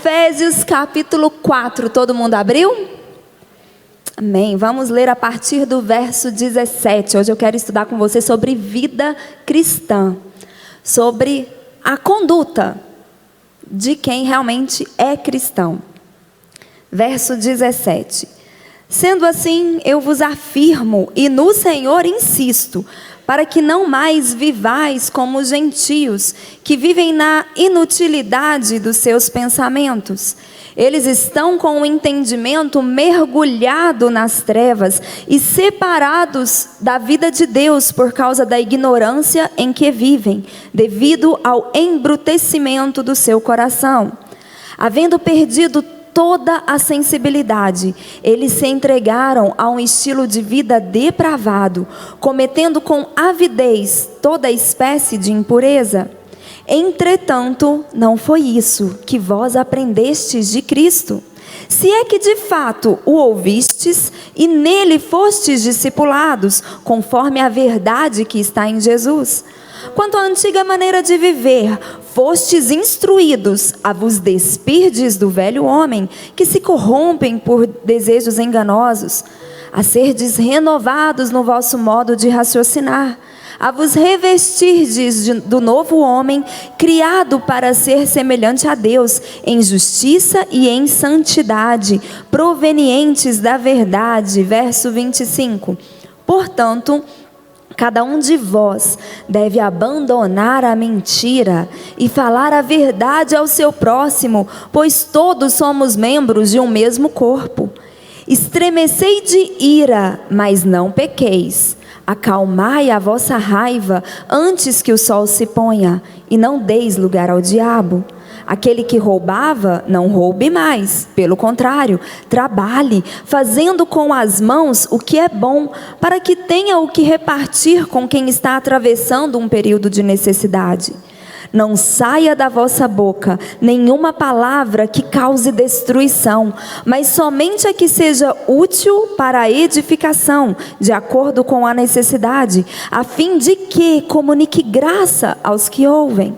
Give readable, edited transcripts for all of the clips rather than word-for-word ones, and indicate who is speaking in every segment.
Speaker 1: Efésios capítulo 4, todo mundo abriu? Amém. Vamos ler a partir do verso 17. Hoje eu quero estudar com você sobre vida cristã, sobre a conduta de quem realmente é cristão. Verso 17. Sendo assim, eu vos afirmo e no Senhor insisto, para que não mais vivais como os gentios, que vivem na inutilidade dos seus pensamentos. Eles estão com o entendimento mergulhado nas trevas e separados da vida de Deus por causa da ignorância em que vivem, devido ao embrutecimento do seu coração. Havendo perdido toda a sensibilidade, eles se entregaram a um estilo de vida depravado, cometendo com avidez toda espécie de impureza. Entretanto, não foi isso que vós aprendestes de Cristo, se é que de fato o ouvistes e nele fostes discipulados, conforme a verdade que está em Jesus. Quanto à antiga maneira de viver, fostes instruídos a vos despirdes do velho homem, que se corrompem por desejos enganosos, a serdes renovados no vosso modo de raciocinar, a vos revestirdes do novo homem, criado para ser semelhante a Deus, em justiça e em santidade, provenientes da verdade. Verso 25. Portanto, cada um de vós deve abandonar a mentira e falar a verdade ao seu próximo, pois todos somos membros de um mesmo corpo. Estremecei de ira, mas não pequeis. Acalmai a vossa raiva antes que o sol se ponha, e não deis lugar ao diabo. Aquele que roubava, não roube mais. Pelo contrário, trabalhe, fazendo com as mãos o que é bom, para que tenha o que repartir com quem está atravessando um período de necessidade. Não saia da vossa boca nenhuma palavra que cause destruição, mas somente a que seja útil para a edificação, de acordo com a necessidade, a fim de que comunique graça aos que ouvem.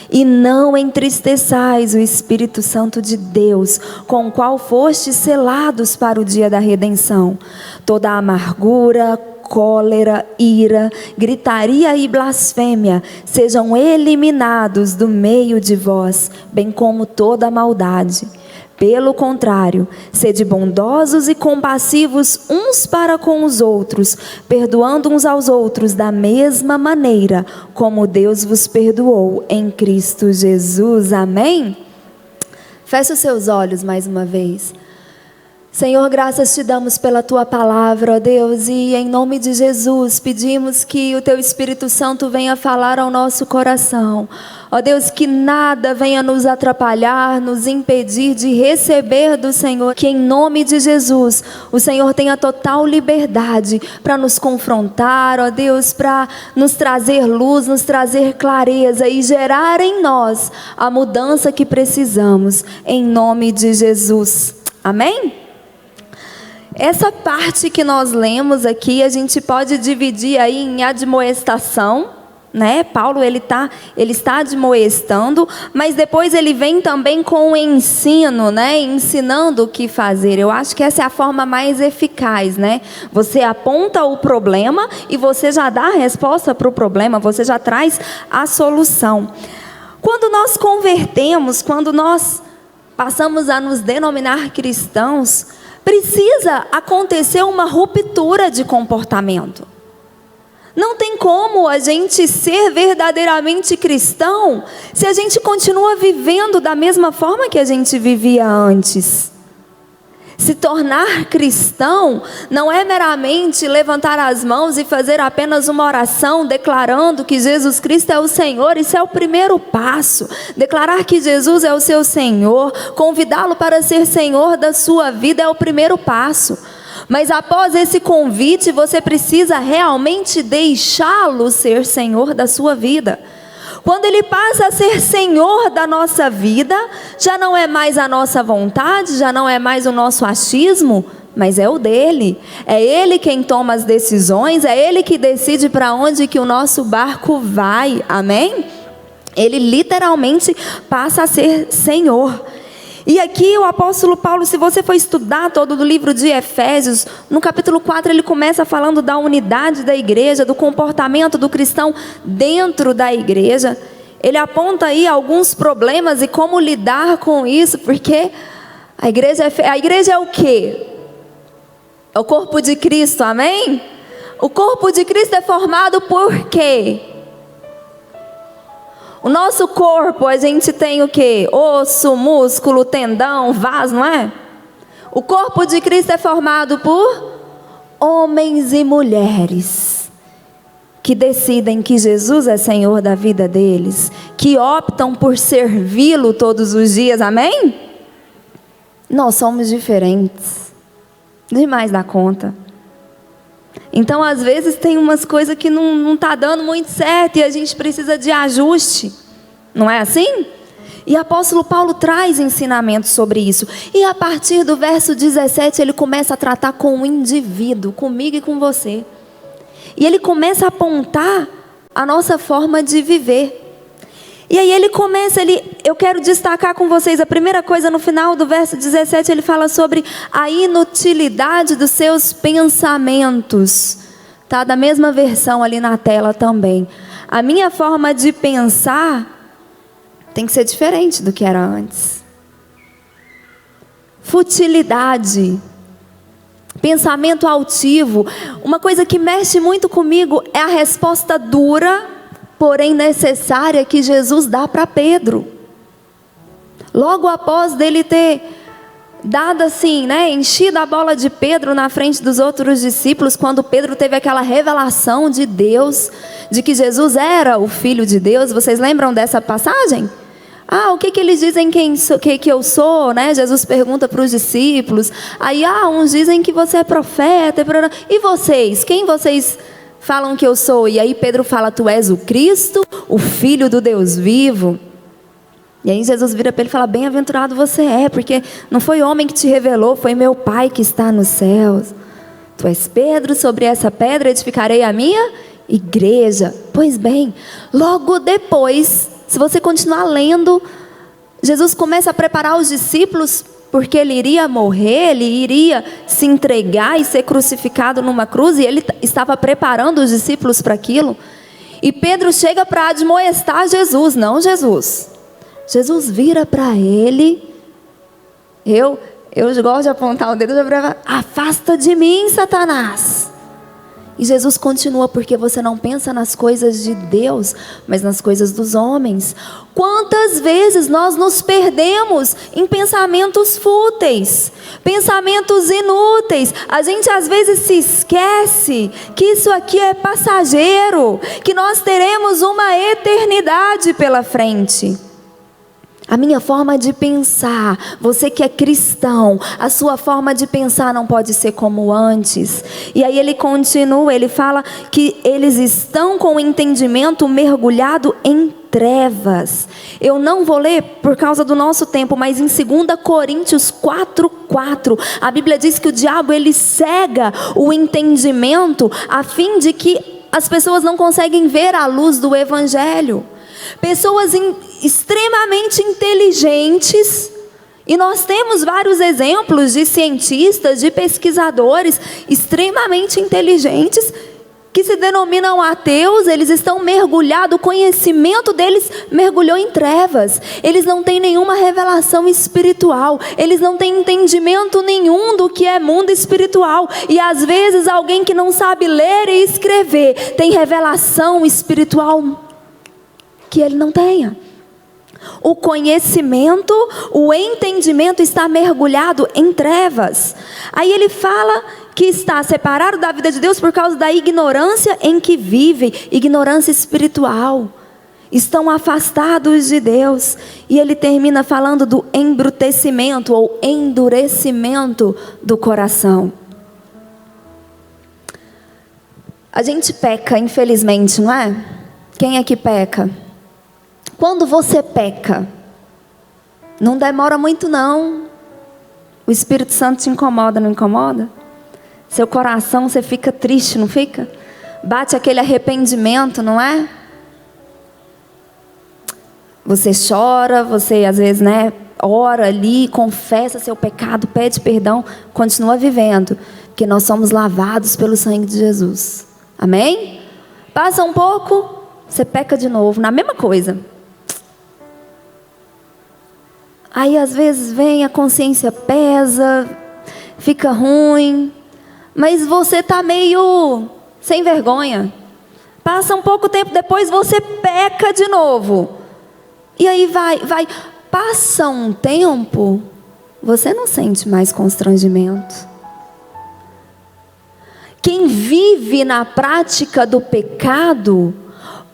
Speaker 1: E não entristeçais o Espírito Santo de Deus, com o qual fostes selados para o dia da redenção. Toda a amargura, cólera, ira, gritaria e blasfêmia sejam eliminados do meio de vós, bem como toda a maldade. Pelo contrário, sede bondosos e compassivos uns para com os outros, perdoando uns aos outros da mesma maneira como Deus vos perdoou em Cristo Jesus. Amém? Feche os seus olhos mais uma vez. Senhor, graças te damos pela tua palavra, ó Deus, e em nome de Jesus pedimos que o teu Espírito Santo venha falar ao nosso coração. Ó Deus, que nada venha nos atrapalhar, nos impedir de receber do Senhor. Que em nome de Jesus o Senhor tenha total liberdade para nos confrontar, ó Deus, para nos trazer luz, nos trazer clareza e gerar em nós a mudança que precisamos, em nome de Jesus. Amém? Essa parte que nós lemos aqui, a gente pode dividir aí em admoestação, né? Paulo ele está admoestando, mas depois ele vem também com o ensino, né? Ensinando o que fazer. Eu acho que essa é a forma mais eficaz, né? Você aponta o problema e você já dá a resposta para o problema, você já traz a solução. Quando nós convertemos, quando nós passamos a nos denominar cristãos, precisa acontecer uma ruptura de comportamento. Não tem como a gente ser verdadeiramente cristão se a gente continua vivendo da mesma forma que a gente vivia antes. Se tornar cristão não é meramente levantar as mãos e fazer apenas uma oração declarando que Jesus Cristo é o Senhor. Isso é o primeiro passo. Declarar que Jesus é o seu Senhor, convidá-lo para ser Senhor da sua vida é o primeiro passo. Mas após esse convite, você precisa realmente deixá-lo ser Senhor da sua vida. Quando Ele passa a ser Senhor da nossa vida, já não é mais a nossa vontade, já não é mais o nosso achismo, mas é o dele. É Ele quem toma as decisões, é Ele que decide para onde que o nosso barco vai, amém? Ele literalmente passa a ser Senhor. E aqui o apóstolo Paulo, se você for estudar todo o livro de Efésios, no capítulo 4 ele começa falando da unidade da igreja, do comportamento do cristão dentro da igreja. Ele aponta aí alguns problemas e como lidar com isso, porque a igreja é o quê? É o corpo de Cristo, amém? O corpo de Cristo é formado por quê? O nosso corpo, a gente tem o quê? Osso, músculo, tendão, vaso, não é? O corpo de Cristo é formado por homens e mulheres que decidem que Jesus é Senhor da vida deles, que optam por servi-lo todos os dias, amém? Nós somos diferentes, demais da conta. Então, às vezes, tem umas coisas que não está dando muito certo e a gente precisa de ajuste. Não é assim? E o apóstolo Paulo traz ensinamentos sobre isso. E a partir do verso 17, ele começa a tratar com o indivíduo, comigo e com você. E ele começa a apontar a nossa forma de viver. E aí eu quero destacar com vocês a primeira coisa no final do verso 17, ele fala sobre a inutilidade dos seus pensamentos. Tá? Da mesma versão ali na tela também. A minha forma de pensar tem que ser diferente do que era antes. Futilidade. Pensamento altivo. Uma coisa que mexe muito comigo é a resposta dura, porém necessária, que Jesus dá para Pedro. Logo após dele ter dado assim, enchido a bola de Pedro na frente dos outros discípulos, quando Pedro teve aquela revelação de Deus, de que Jesus era o Filho de Deus. Vocês lembram dessa passagem? O que eles dizem que eu sou, Jesus pergunta para os discípulos. Aí, uns dizem que você é profeta. E vocês? Quem vocês falam que eu sou? E aí Pedro fala, tu és o Cristo, o Filho do Deus vivo. E aí Jesus vira para ele e fala, bem-aventurado você é, porque não foi homem que te revelou, foi meu Pai que está nos céus. Tu és Pedro, sobre essa pedra edificarei a minha igreja. Pois bem, logo depois, se você continuar lendo, Jesus começa a preparar os discípulos, porque ele iria morrer, ele iria se entregar e ser crucificado numa cruz, e ele estava preparando os discípulos para aquilo. E Pedro chega para admoestar Jesus. Não, Jesus vira para ele. Eu gosto de apontar o dedo, afasta de mim, Satanás. E Jesus continua, porque você não pensa nas coisas de Deus, mas nas coisas dos homens. Quantas vezes nós nos perdemos em pensamentos fúteis, pensamentos inúteis. A gente às vezes se esquece que isso aqui é passageiro, que nós teremos uma eternidade pela frente. A minha forma de pensar, você que é cristão, a sua forma de pensar não pode ser como antes. E aí ele continua, ele fala que eles estão com o entendimento mergulhado em trevas. Eu não vou ler por causa do nosso tempo, mas em 2 Coríntios 4:4, a Bíblia diz que o diabo ele cega o entendimento a fim de que as pessoas não conseguem ver a luz do Evangelho. Pessoas extremamente inteligentes, e nós temos vários exemplos de cientistas, de pesquisadores extremamente inteligentes, que se denominam ateus. Eles estão mergulhados, o conhecimento deles mergulhou em trevas. Eles não têm nenhuma revelação espiritual, eles não têm entendimento nenhum do que é mundo espiritual. E às vezes alguém que não sabe ler e escrever tem revelação espiritual que ele não tenha. O conhecimento, o entendimento está mergulhado em trevas. Aí ele fala que está separado da vida de Deus por causa da ignorância em que vive, ignorância espiritual. Estão afastados de Deus. E ele termina falando do embrutecimento ou endurecimento do coração. A gente peca, infelizmente, não é? Quem é que peca? Quando você peca, não demora muito não. O Espírito Santo te incomoda, não incomoda? Seu coração, você fica triste, não fica? Bate aquele arrependimento, não é? Você chora, você às vezes, ora ali, confessa seu pecado, pede perdão, continua vivendo, porque nós somos lavados pelo sangue de Jesus. Amém? Passa um pouco, você peca de novo, na mesma coisa. Aí às vezes vem, a consciência pesa, fica ruim, mas você está meio sem vergonha. Passa um pouco tempo depois, você peca de novo. E aí vai. Passa um tempo, você não sente mais constrangimento. Quem vive na prática do pecado,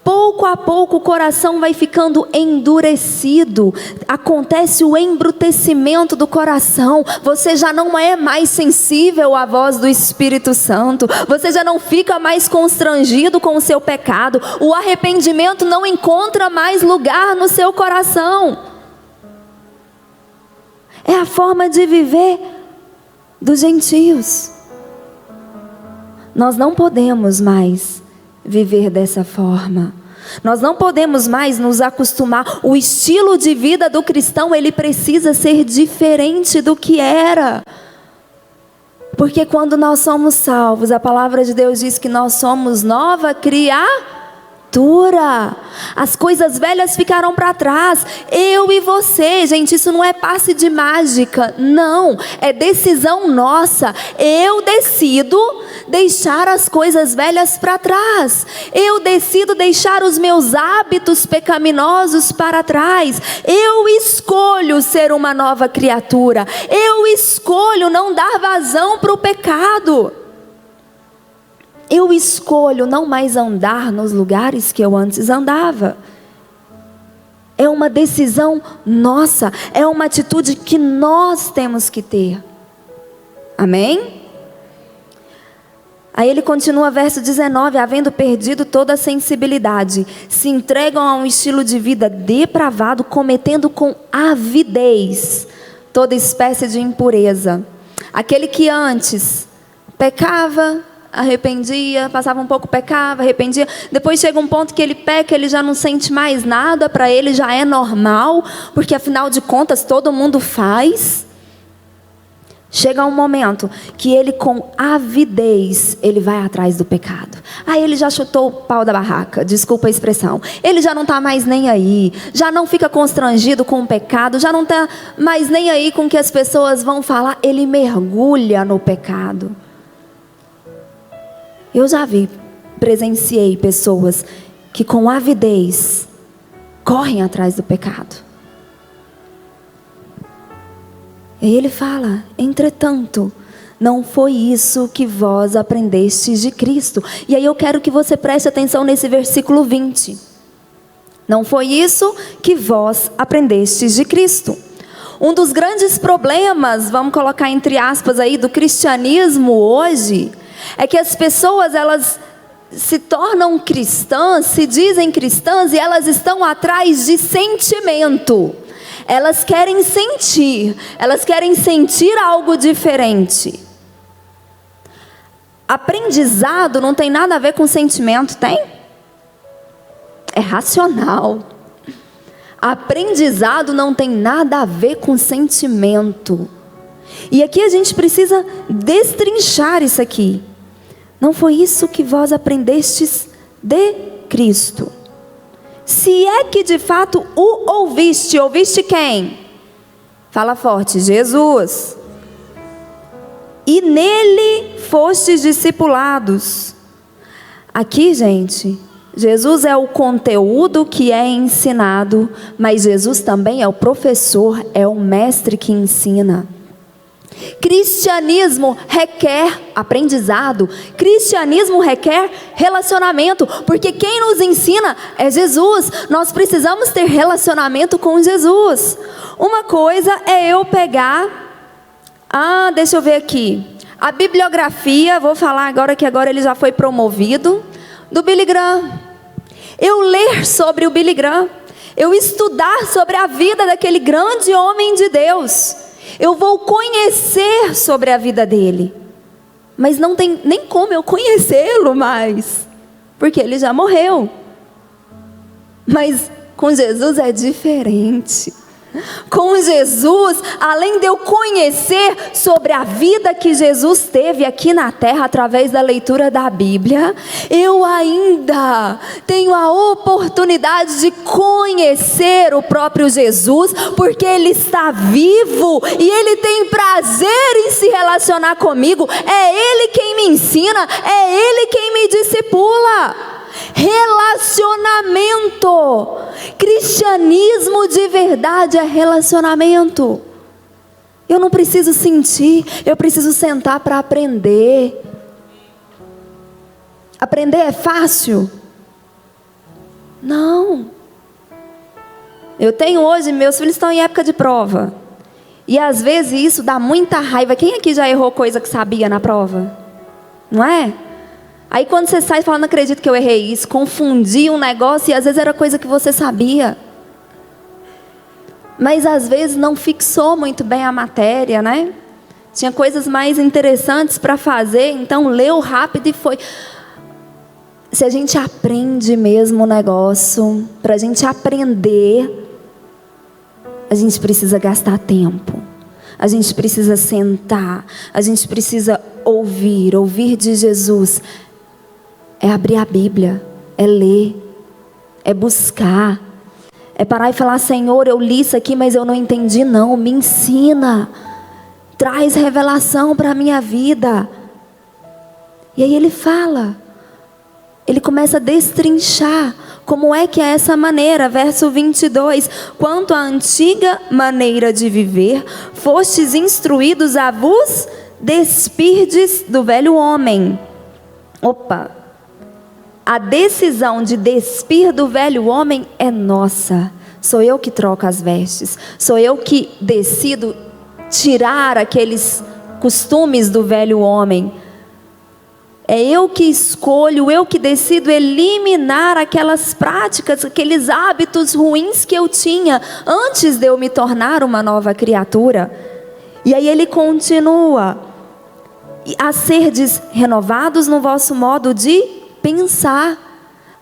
Speaker 1: pouco a pouco o coração vai ficando endurecido, acontece o embrutecimento do coração, você já não é mais sensível à voz do Espírito Santo, você já não fica mais constrangido com o seu pecado, o arrependimento não encontra mais lugar no seu coração. É a forma de viver dos gentios. Nós não podemos mais viver dessa forma. Nós não podemos mais nos acostumar. O estilo de vida do cristão, ele precisa ser diferente do que era. Porque quando nós somos salvos, a palavra de Deus diz que nós somos nova criatura. As coisas velhas ficaram para trás. Eu e você, gente, isso não é passe de mágica, não, é decisão nossa. Eu decido deixar as coisas velhas para trás. Eu decido deixar os meus hábitos pecaminosos para trás. Eu escolho ser uma nova criatura. Eu escolho não dar vazão para o pecado. Eu escolho não mais andar nos lugares que eu antes andava. É uma decisão nossa, é uma atitude que nós temos que ter. Amém? Aí ele continua, verso 19, havendo perdido toda a sensibilidade, se entregam a um estilo de vida depravado, cometendo com avidez toda espécie de impureza. Aquele que antes pecava, arrependia, passava um pouco, pecava, arrependia, depois chega um ponto que ele peca, ele já não sente mais nada, para ele já é normal, porque afinal de contas todo mundo faz. Chega um momento que ele com avidez, ele vai atrás do pecado. Aí ele já chutou o pau da barraca, desculpa a expressão. Ele já não está mais nem aí, já não fica constrangido com o pecado, já não está mais nem aí com o que as pessoas vão falar. Ele mergulha no pecado. Eu já presenciei pessoas que com avidez correm atrás do pecado. E ele fala, entretanto, não foi isso que vós aprendestes de Cristo. E aí eu quero que você preste atenção nesse versículo 20. Não foi isso que vós aprendestes de Cristo. Um dos grandes problemas, vamos colocar entre aspas aí, do cristianismo hoje, é que as pessoas, elas se tornam cristãs, se dizem cristãs, e elas estão atrás de sentimento. Elas querem sentir algo diferente. Aprendizado não tem nada a ver com sentimento, tem? É racional. Aprendizado não tem nada a ver com sentimento. E aqui a gente precisa destrinchar isso aqui. Não foi isso que vós aprendestes de Cristo. Se é que de fato o ouviste, ouviste quem? Fala forte, Jesus. E nele fostes discipulados. Aqui, gente, Jesus é o conteúdo que é ensinado, mas Jesus também é o professor, é o mestre que ensina. Cristianismo requer aprendizado, cristianismo requer relacionamento, porque quem nos ensina é Jesus. Nós precisamos ter relacionamento com Jesus. Uma coisa é eu pegar, deixa eu ver aqui, a bibliografia, vou falar agora que agora ele já foi promovido, do Billy Graham. Eu ler sobre o Billy Graham, eu estudar sobre a vida daquele grande homem de Deus. Eu vou conhecer sobre a vida dele, mas não tem nem como eu conhecê-lo mais, porque ele já morreu. Mas com Jesus é diferente. com Jesus, além de eu conhecer sobre a vida que Jesus teve aqui na terra através da leitura da Bíblia, eu ainda tenho a oportunidade de conhecer o próprio Jesus, porque Ele está vivo e Ele tem prazer em se relacionar comigo. É Ele quem me ensina, é Ele quem me discipula. Relacionamento. Cristianismo de verdade é relacionamento. Eu não preciso sentir, eu preciso sentar para aprender. Aprender é fácil? Não. Eu tenho hoje, meus filhos estão em época de prova. E às vezes isso dá muita raiva. Quem aqui já errou coisa que sabia na prova? Não é? Aí quando você sai e fala, não acredito que eu errei isso, confundi um negócio e às vezes era coisa que você sabia. Mas às vezes não fixou muito bem a matéria, né? Tinha coisas mais interessantes para fazer, então leu rápido e foi. Se a gente aprende mesmo o negócio, para a gente aprender, a gente precisa gastar tempo. A gente precisa sentar, a gente precisa ouvir de Jesus. É abrir a Bíblia, é ler, é buscar, é parar e falar, Senhor, eu li isso aqui, mas eu não entendi não, me ensina, traz revelação para a minha vida. E aí ele fala, ele começa a destrinchar, como é que é essa maneira, verso 22, quanto à antiga maneira de viver, fostes instruídos a vos despirdes do velho homem. A decisão de despir do velho homem é nossa. Sou eu que troco as vestes. Sou eu que decido tirar aqueles costumes do velho homem. É eu que escolho, eu que decido eliminar aquelas práticas, aqueles hábitos ruins que eu tinha antes de eu me tornar uma nova criatura. E aí ele continua: a serdes renovados no vosso modo de pensar.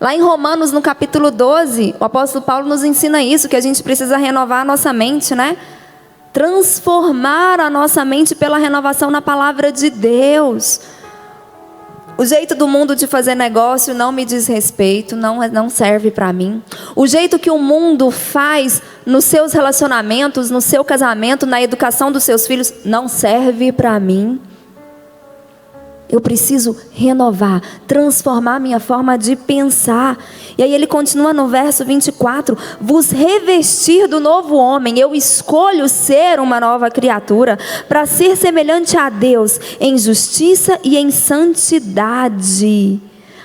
Speaker 1: Lá em Romanos, no capítulo 12, o apóstolo Paulo nos ensina isso, que a gente precisa renovar a nossa mente, né? Transformar a nossa mente pela renovação na palavra de Deus. O jeito do mundo de fazer negócio não me diz respeito, não serve para mim. O jeito que o mundo faz nos seus relacionamentos, no seu casamento, na educação dos seus filhos, não serve para mim. Eu preciso renovar, transformar minha forma de pensar. E aí ele continua no verso 24: vos revestir do novo homem. Eu escolho ser uma nova criatura, para ser semelhante a Deus, em justiça e em santidade.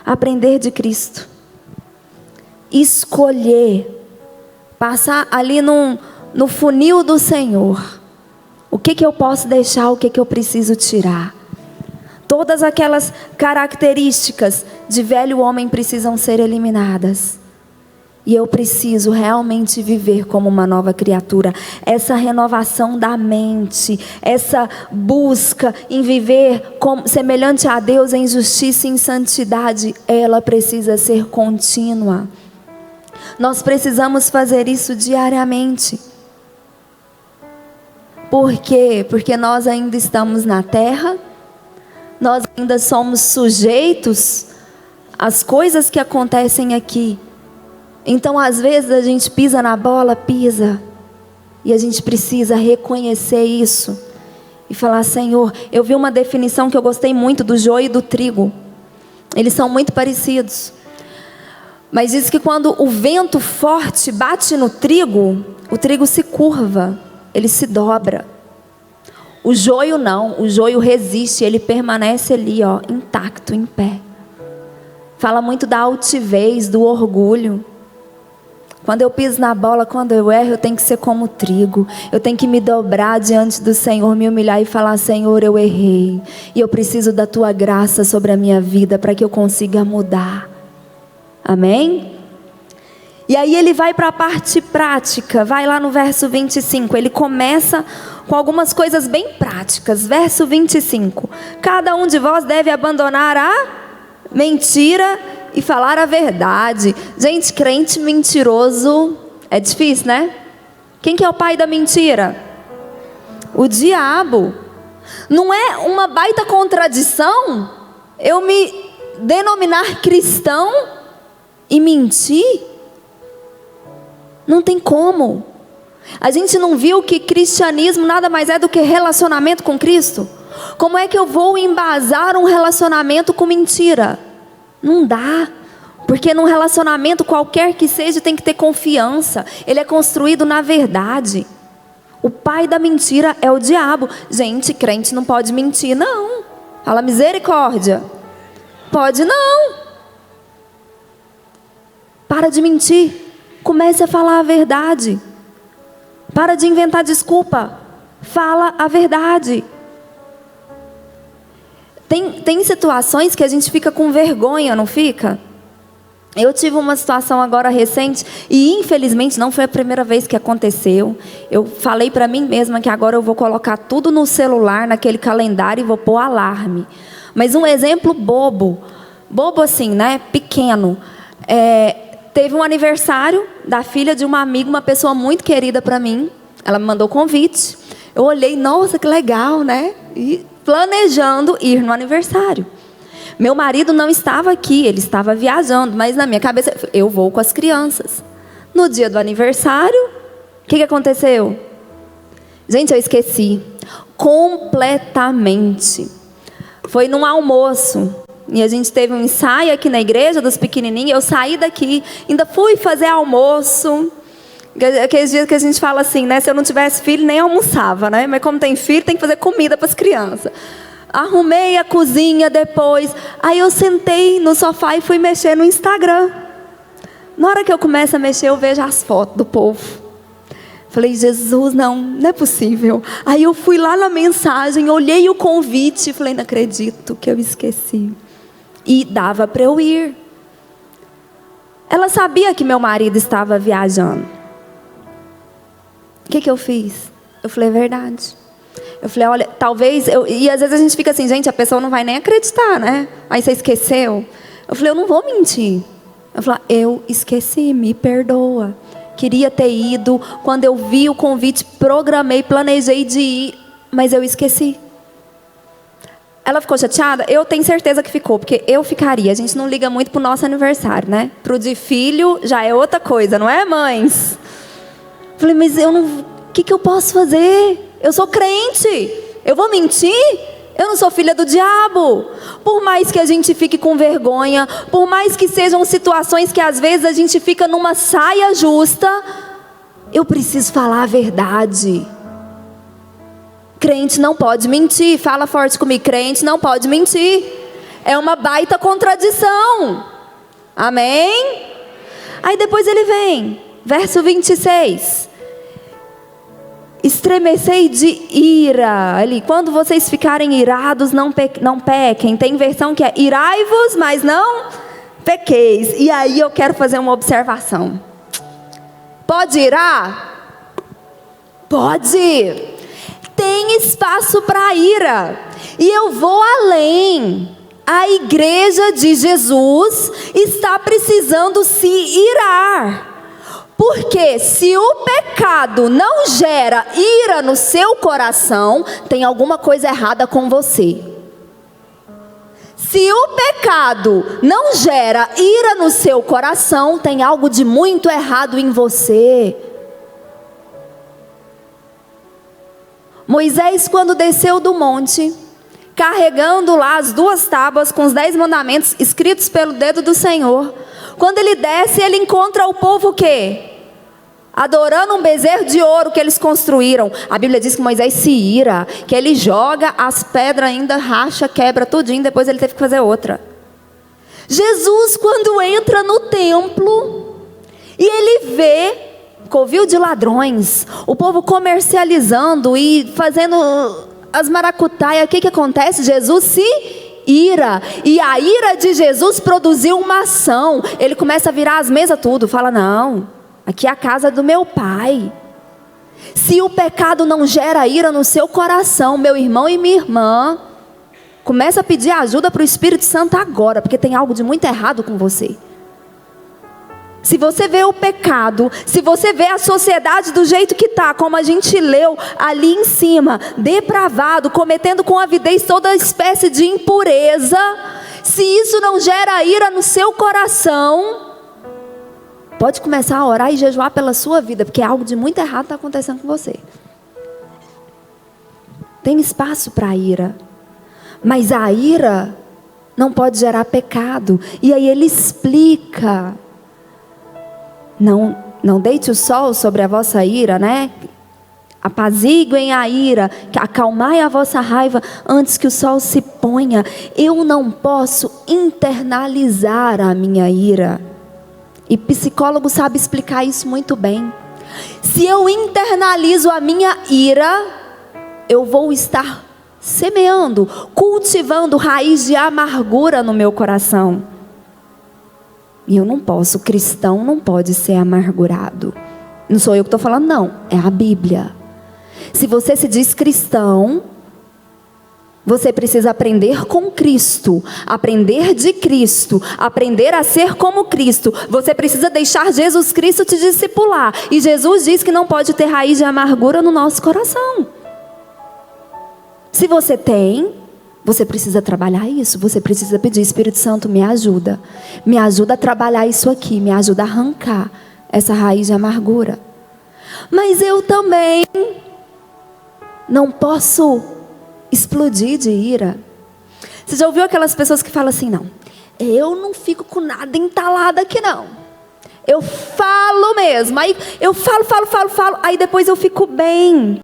Speaker 1: Aprender de Cristo. Escolher. Passar ali no funil do Senhor. O que eu posso deixar, o que eu preciso tirar. Todas aquelas características de velho homem precisam ser eliminadas. E eu preciso realmente viver como uma nova criatura. Essa renovação da mente, essa busca em viver como, semelhante a Deus em justiça e em santidade, ela precisa ser contínua. Nós precisamos fazer isso diariamente. Por quê? Porque nós ainda estamos na terra. Nós ainda somos sujeitos às coisas que acontecem aqui. Então, às vezes, a gente pisa na bola, pisa. E a gente precisa reconhecer isso. E falar, Senhor, eu vi uma definição que eu gostei muito do joio e do trigo. Eles são muito parecidos. Mas diz que quando o vento forte bate no trigo, o trigo se curva, ele se dobra. O joio não, o joio resiste, ele permanece ali, intacto, em pé. Fala muito da altivez, do orgulho. Quando eu piso na bola, quando eu erro, eu tenho que ser como o trigo. Eu tenho que me dobrar diante do Senhor, me humilhar e falar, Senhor, eu errei. E eu preciso da Tua graça sobre a minha vida para que eu consiga mudar. Amém? E aí ele vai para a parte prática, vai lá no verso 25, ele começa com algumas coisas bem práticas. Verso 25, cada um de vós deve abandonar a mentira e falar a verdade. Gente, crente mentiroso é difícil, né? Quem que é o pai da mentira? O diabo. Não é uma baita contradição eu me denominar cristão e mentir? Não tem como. A gente não viu que cristianismo nada mais é do que relacionamento com Cristo? Como é que eu vou embasar um relacionamento com mentira? Não dá. Porque num relacionamento qualquer que seja tem que ter confiança. Ele é construído na verdade. O pai da mentira é o diabo. Gente, crente não pode mentir, não. Fala misericórdia. Pode não. Para de mentir. Comece a falar a verdade. Para de inventar desculpa. Fala a verdade. Tem situações que a gente fica com vergonha, não fica? Eu tive uma situação agora recente e infelizmente não foi a primeira vez que aconteceu. Eu falei para mim mesma que agora eu vou colocar tudo no celular, naquele calendário e vou pôr alarme. Mas um exemplo bobo assim, né? Pequeno. Teve um aniversário da filha de uma amiga, uma pessoa muito querida para mim. Ela me mandou convite. Eu olhei, nossa, que legal, né? E planejando ir no aniversário. Meu marido não estava aqui, ele estava viajando, mas na minha cabeça, eu vou com as crianças. No dia do aniversário, o que aconteceu? Gente, eu esqueci. Completamente. Foi num almoço. E a gente teve um ensaio aqui na igreja dos pequenininhos. Eu saí daqui, ainda fui fazer almoço. Aqueles dias que a gente fala assim, né? Se eu não tivesse filho, nem almoçava, né? Mas como tem filho, tem que fazer comida para as crianças. Arrumei a cozinha depois. Aí eu sentei no sofá e fui mexer no Instagram. Na hora que eu começo a mexer, eu vejo as fotos do povo. Falei, Jesus, não é possível. Aí eu fui lá na mensagem, olhei o convite e falei, não acredito que eu esqueci. E dava para eu ir. Ela sabia que meu marido estava viajando. O que eu fiz? Eu falei, é verdade. Eu falei, olha, talvez... E às vezes a gente fica assim, gente, a pessoa não vai nem acreditar, né? Aí você esqueceu. Eu falei, eu não vou mentir. Eu falei, eu esqueci, me perdoa. Queria ter ido. Quando eu vi o convite, programei, planejei de ir, mas eu esqueci. Ela ficou chateada? Eu tenho certeza que ficou, porque eu ficaria. A gente não liga muito pro nosso aniversário, né? Pro de filho já é outra coisa, não é, mães? Eu falei, mas eu não... O que eu posso fazer? Eu sou crente. Eu vou mentir? Eu não sou filha do diabo. Por mais que a gente fique com vergonha, por mais que sejam situações que às vezes a gente fica numa saia justa, eu preciso falar a verdade. Crente não pode mentir. Fala forte comigo, crente não pode mentir. É uma baita contradição. Amém? Aí depois ele vem, verso 26. Estremecei de ira. Ali, quando vocês ficarem irados, não pequem. Tem versão que é irai-vos, mas não pequeis. E aí eu quero fazer uma observação. Pode irar? Pode. Tem espaço para ira. E eu vou além. A igreja de Jesus está precisando se irar. Porque se o pecado não gera ira no seu coração, tem alguma coisa errada com você. Se o pecado não gera ira no seu coração, tem algo de muito errado em você. Moisés, quando desceu do monte, carregando lá as 2 tábuas com os 10 mandamentos escritos pelo dedo do Senhor, quando ele desce, ele encontra o povo o quê? Adorando um bezerro de ouro que eles construíram. A Bíblia diz que Moisés se ira, que ele joga as pedras ainda, racha, quebra tudinho, depois ele teve que fazer outra. Jesus, quando entra no templo e ele vê covil de ladrões, o povo comercializando e fazendo as maracutaias, o que acontece? Jesus se ira, e a ira de Jesus produziu uma ação. Ele começa a virar as mesas tudo, fala, não, aqui é a casa do meu pai. Se o pecado não gera ira no seu coração, meu irmão e minha irmã, começa a pedir ajuda para o Espírito Santo agora, porque tem algo de muito errado com você. Se você vê o pecado, se você vê a sociedade do jeito que está, como a gente leu ali em cima, depravado, cometendo com avidez toda espécie de impureza, se isso não gera ira no seu coração, pode começar a orar e jejuar pela sua vida, porque algo de muito errado está acontecendo com você. Tem espaço para a ira, mas a ira não pode gerar pecado. E aí ele explica: não deite o sol sobre a vossa ira, né? Apaziguem a ira, acalmai a vossa raiva antes que o sol se ponha. Eu não posso internalizar a minha ira. E psicólogo sabe explicar isso muito bem. Se eu internalizo a minha ira, eu vou estar semeando, cultivando raiz de amargura no meu coração. E eu não posso, o cristão não pode ser amargurado. Não sou eu que estou falando, não, é a Bíblia. Se você se diz cristão, você precisa aprender com Cristo, aprender de Cristo, aprender a ser como Cristo. Você precisa deixar Jesus Cristo te discipular. E Jesus diz que não pode ter raiz de amargura no nosso coração. Se você tem, você precisa trabalhar isso. Você precisa pedir: Espírito Santo, me ajuda a trabalhar isso aqui, me ajuda a arrancar essa raiz de amargura. Mas eu também não posso explodir de ira. Você já ouviu aquelas pessoas que falam assim: não, eu não fico com nada entalado aqui não, eu falo mesmo, aí eu falo, aí depois eu fico bem.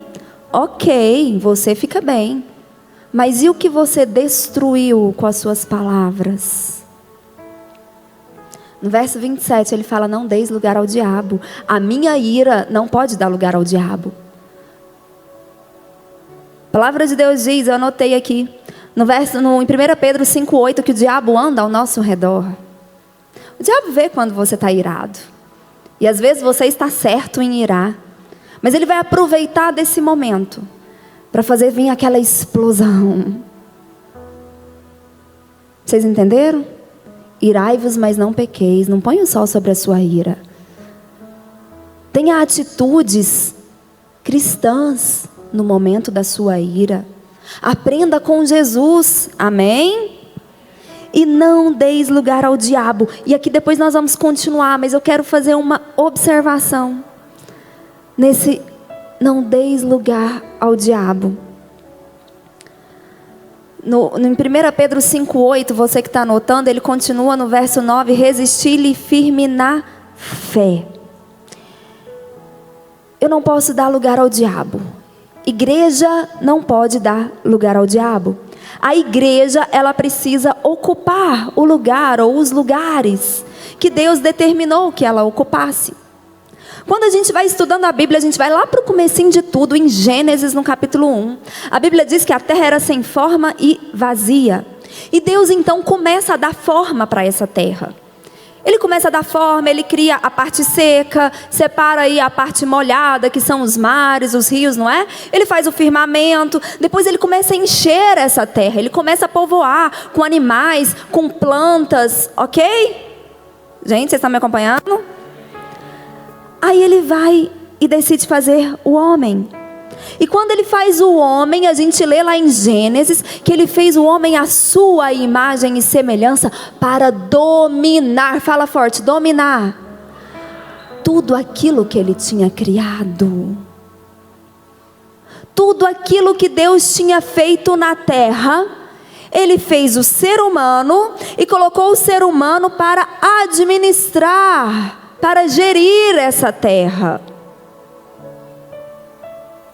Speaker 1: Ok, você fica bem, mas e o que você destruiu com as suas palavras? No verso 27 ele fala: não deis lugar ao diabo. A minha ira não pode dar lugar ao diabo. A palavra de Deus diz, eu anotei aqui, em 1 Pedro 5,8, que o diabo anda ao nosso redor. O diabo vê quando você está irado. E às vezes você está certo em irar. Mas ele vai aproveitar desse momento para fazer vir aquela explosão. Vocês entenderam? Irai-vos, mas não pequeis. Não ponha o sol sobre a sua ira. Tenha atitudes cristãs no momento da sua ira. Aprenda com Jesus. Amém? E não deis lugar ao diabo. E aqui depois nós vamos continuar, mas eu quero fazer uma observação nesse não deis lugar ao diabo. Em 1 Pedro 5,8, você que está anotando, ele continua no verso 9: resisti-lhe firme na fé. Eu não posso dar lugar ao diabo. Igreja não pode dar lugar ao diabo. A igreja, ela precisa ocupar o lugar ou os lugares que Deus determinou que ela ocupasse. Quando a gente vai estudando a Bíblia, a gente vai lá para o comecinho de tudo, em Gênesis, no capítulo 1. A Bíblia diz que a terra era sem forma e vazia. E Deus então começa a dar forma para essa terra. Ele começa a dar forma, ele cria a parte seca, separa aí a parte molhada, que são os mares, os rios, não é? Ele faz o firmamento, depois ele começa a encher essa terra, ele começa a povoar com animais, com plantas, ok? Gente, vocês estão me acompanhando? Aí ele vai e decide fazer o homem. E quando ele faz o homem, a gente lê lá em Gênesis que ele fez o homem à sua imagem e semelhança para dominar. Fala forte, dominar. Tudo aquilo que ele tinha criado. Tudo aquilo que Deus tinha feito na terra. Ele fez o ser humano e colocou o ser humano para administrar, para gerir essa terra.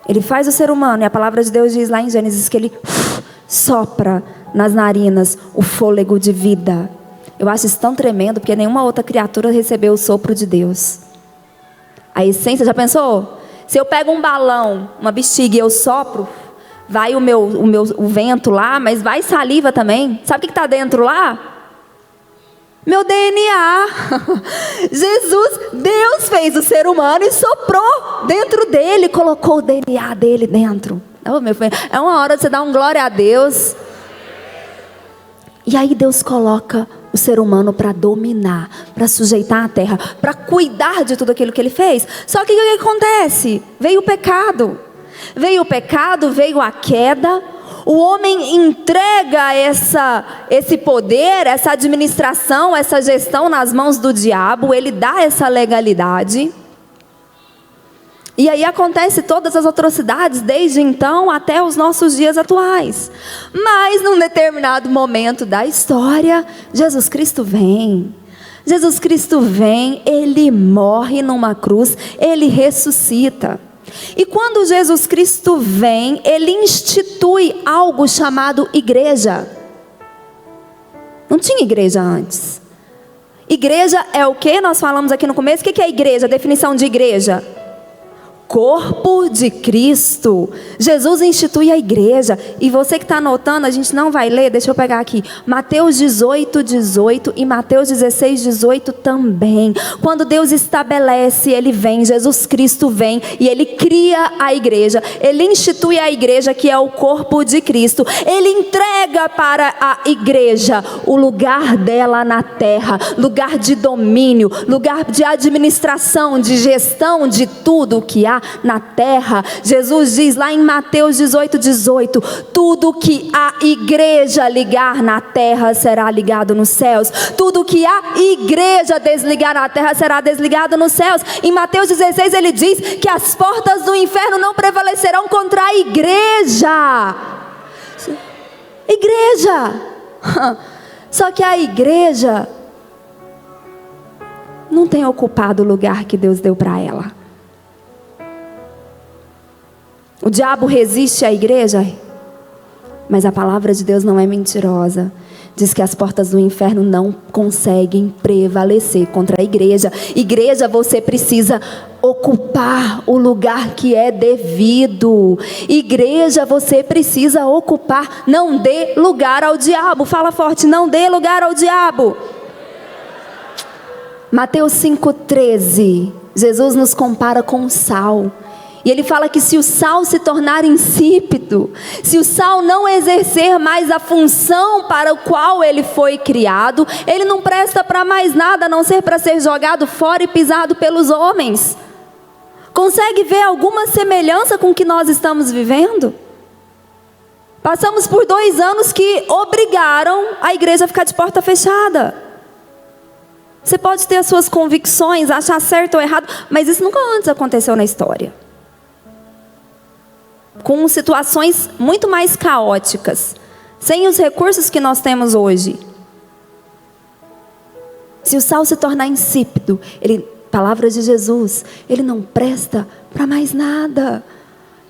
Speaker 1: Ele faz o ser humano, e a palavra de Deus diz lá em Gênesis que ele sopra nas narinas o fôlego de vida. Eu acho isso tão tremendo, porque nenhuma outra criatura recebeu o sopro de Deus. A essência, já pensou? Se eu pego um balão, uma bexiga e eu sopro, vai o vento lá, mas vai saliva também. Sabe o que está dentro lá? Meu DNA. Jesus, Deus fez o ser humano e soprou dentro dele, colocou o DNA dele dentro. Oh, meu filho, é uma hora de você dar um glória a Deus. E aí Deus coloca o ser humano para dominar, para sujeitar a terra, para cuidar de tudo aquilo que ele fez. Só que o que acontece? Veio o pecado. Veio o pecado, veio a queda. O homem entrega esse poder, essa administração, essa gestão nas mãos do diabo. Ele dá essa legalidade. E aí acontece todas as atrocidades desde então até os nossos dias atuais. Mas num determinado momento da história, Jesus Cristo vem. Jesus Cristo vem, Ele morre numa cruz, Ele ressuscita. E quando Jesus Cristo vem, Ele institui algo chamado igreja. Não tinha igreja antes. Igreja é o que? Nós falamos aqui no começo. O que é igreja? A definição de igreja: corpo de Cristo. Jesus institui a igreja. E você que está anotando, a gente não vai ler, deixa eu pegar aqui, Mateus 18, 18 e Mateus 16, 18 também. Quando Deus estabelece, Ele vem, Jesus Cristo vem e Ele cria a igreja. Ele institui a igreja, que é o corpo de Cristo. Ele entrega para a igreja o lugar dela na terra, lugar de domínio, lugar de administração, de gestão de tudo o que há na terra. Jesus diz lá em Mateus 18, 18: tudo que a igreja ligar na terra será ligado nos céus, tudo que a igreja desligar na terra será desligado nos céus. Em Mateus 16 ele diz que as portas do inferno não prevalecerão contra a igreja. Só que a igreja não tem ocupado o lugar que Deus deu para ela. O diabo resiste à igreja, mas a palavra de Deus não é mentirosa. Diz que as portas do inferno não conseguem prevalecer contra a igreja. Igreja, você precisa ocupar o lugar que é devido. Igreja, você precisa ocupar. Não dê lugar ao diabo. Fala forte: não dê lugar ao diabo. Mateus 5,13. Jesus nos compara com o sal. E Ele fala que se o sal se tornar insípido, se o sal não exercer mais a função para o qual ele foi criado, ele não presta para mais nada, a não ser para ser jogado fora e pisado pelos homens. Consegue ver alguma semelhança com o que nós estamos vivendo? Passamos por 2 anos que obrigaram a igreja a ficar de porta fechada. Você pode ter as suas convicções, achar certo ou errado, mas isso nunca antes aconteceu na história. Com situações muito mais caóticas, sem os recursos que nós temos hoje. Se o sal se tornar insípido, palavras de Jesus, ele não presta para mais nada.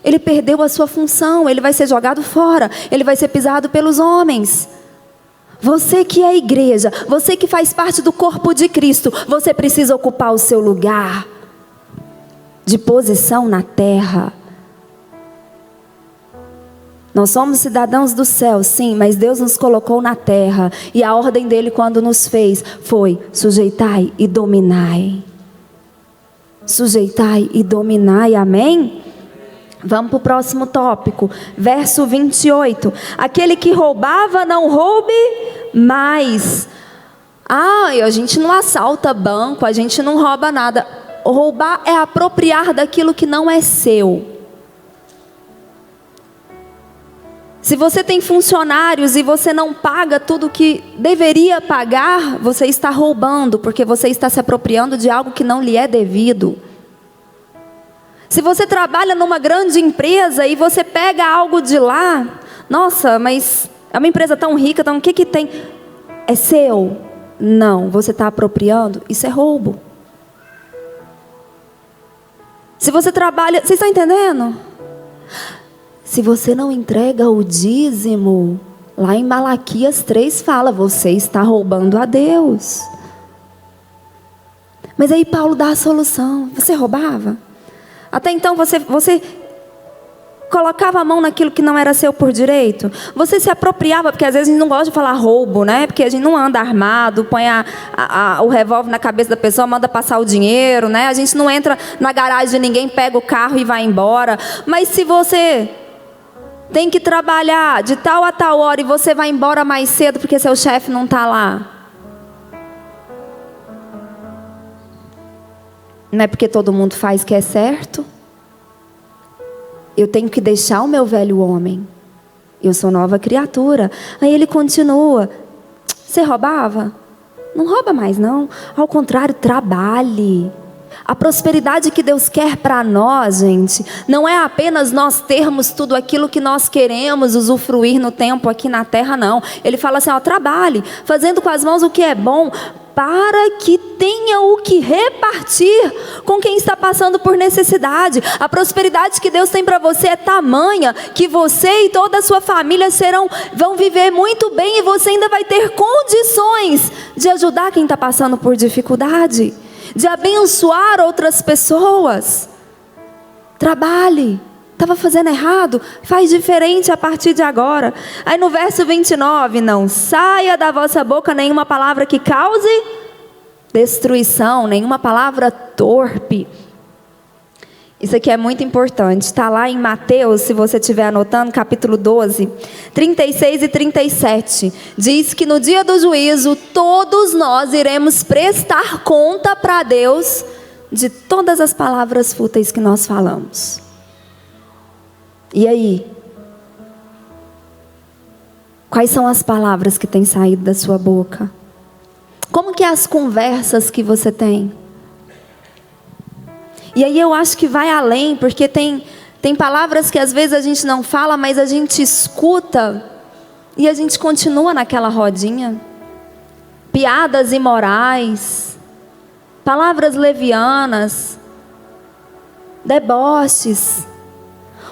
Speaker 1: Ele perdeu a sua função, ele vai ser jogado fora, ele vai ser pisado pelos homens. Você que é igreja, você que faz parte do corpo de Cristo, você precisa ocupar o seu lugar de posição na terra. Nós somos cidadãos do céu, sim, mas Deus nos colocou na terra. E a ordem dele quando nos fez foi: sujeitai e dominai. Sujeitai e dominai, amém? Vamos para o próximo tópico, verso 28. Aquele que roubava, não roube mais. A gente não assalta banco, a gente não rouba nada. Roubar é apropriar daquilo que não é seu. Se você tem funcionários e você não paga tudo que deveria pagar, você está roubando, porque você está se apropriando de algo que não lhe é devido. Se você trabalha numa grande empresa e você pega algo de lá, nossa, mas é uma empresa tão rica, então o que tem? É seu? Não, você está apropriando, isso é roubo. Se você trabalha, vocês estão entendendo? Se você não entrega o dízimo, lá em Malaquias 3 fala, você está roubando a Deus. Mas aí Paulo dá a solução. Você roubava? Até então você colocava a mão naquilo que não era seu por direito? Você se apropriava, porque às vezes a gente não gosta de falar roubo, né? Porque a gente não anda armado, põe o revólver na cabeça da pessoa, manda passar o dinheiro, né? A gente não entra na garagem de ninguém, pega o carro e vai embora. Mas se você tem que trabalhar de tal a tal hora e você vai embora mais cedo porque seu chefe não está lá, Não é porque todo mundo faz que é certo. Eu tenho que deixar o meu velho homem. Eu sou nova criatura. Aí ele continua. Você roubava? Não rouba mais não. Ao contrário, trabalhe. A prosperidade que Deus quer para nós, gente, não é apenas nós termos tudo aquilo que nós queremos usufruir no tempo aqui na terra, não. Ele fala assim, trabalhe, fazendo com as mãos o que é bom, para que tenha o que repartir com quem está passando por necessidade. A prosperidade que Deus tem para você é tamanha que você e toda a sua família vão viver muito bem, e você ainda vai ter condições de ajudar quem está passando por dificuldade, de abençoar outras pessoas. Trabalhe. Estava fazendo errado? Faz diferente a partir de agora. Aí no verso 29, não saia da vossa boca nenhuma palavra que cause destruição, nenhuma palavra torpe. Isso aqui é muito importante. Está lá em Mateus, se você estiver anotando, capítulo 12, 36 e 37. Diz que no dia do juízo, todos nós iremos prestar conta para Deus de todas as palavras fúteis que nós falamos. E aí? Quais são as palavras que têm saído da sua boca? Como que é as conversas que você tem? E aí eu acho que vai além, porque tem palavras que às vezes a gente não fala, mas a gente escuta e a gente continua naquela rodinha. Piadas imorais, palavras levianas, deboches.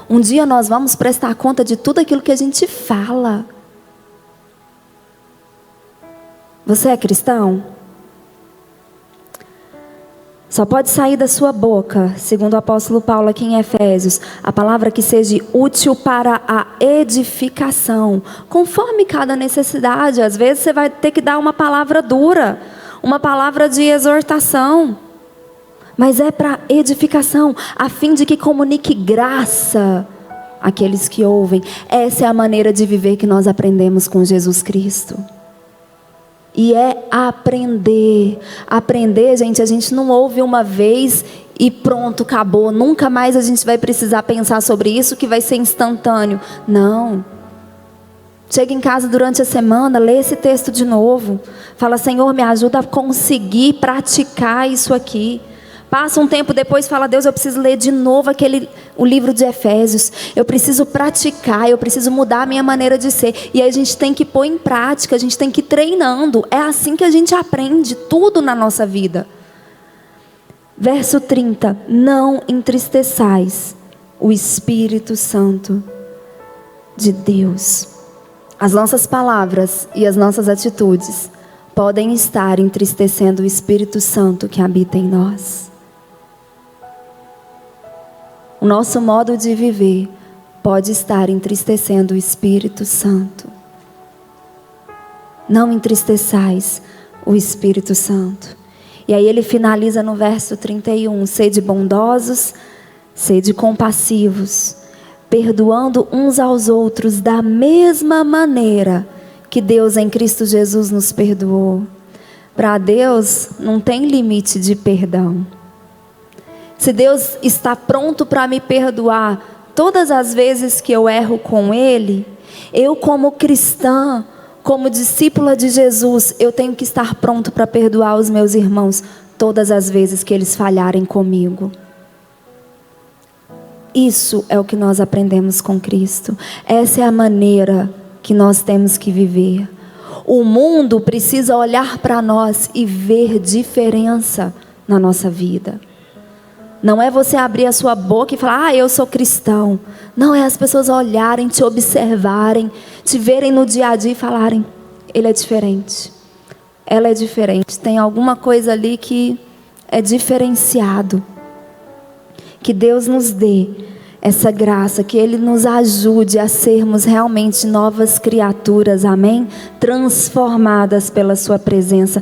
Speaker 1: Um dia nós vamos prestar conta de tudo aquilo que a gente fala. Você é cristão? Só pode sair da sua boca, segundo o apóstolo Paulo aqui em Efésios, a palavra que seja útil para a edificação, conforme cada necessidade. Às vezes você vai ter que dar uma palavra dura, uma palavra de exortação, mas é para edificação, a fim de que comunique graça àqueles que ouvem. Essa é a maneira de viver que nós aprendemos com Jesus Cristo. E é aprender. Aprender, gente, a gente não ouve uma vez e pronto, acabou. Nunca mais a gente vai precisar pensar sobre isso, que vai ser instantâneo. Não. Chega em casa durante a semana, lê esse texto de novo. Fala, Senhor, me ajuda a conseguir praticar isso aqui. Passa um tempo depois, fala, Deus, eu preciso ler de novo o livro de Efésios. Eu preciso praticar, eu preciso mudar a minha maneira de ser. E aí a gente tem que pôr em prática, a gente tem que ir treinando. É assim que a gente aprende tudo na nossa vida. Verso 30. Não entristeçais o Espírito Santo de Deus. As nossas palavras e as nossas atitudes podem estar entristecendo o Espírito Santo que habita em nós. O nosso modo de viver pode estar entristecendo o Espírito Santo. Não entristeçais o Espírito Santo. E aí ele finaliza no verso 31. Sede bondosos, sede compassivos, perdoando uns aos outros da mesma maneira que Deus em Cristo Jesus nos perdoou. Para Deus não tem limite de perdão. Se Deus está pronto para me perdoar todas as vezes que eu erro com Ele, eu como cristã, como discípula de Jesus, eu tenho que estar pronto para perdoar os meus irmãos todas as vezes que eles falharem comigo. Isso é o que nós aprendemos com Cristo. Essa é a maneira que nós temos que viver. O mundo precisa olhar para nós e ver diferença na nossa vida. Não é você abrir a sua boca e falar, eu sou cristão. Não, é as pessoas olharem, te observarem, te verem no dia a dia e falarem, ele é diferente. Ela é diferente. Tem alguma coisa ali que é diferenciado. Que Deus nos dê essa graça, que Ele nos ajude a sermos realmente novas criaturas, amém? Transformadas pela Sua presença.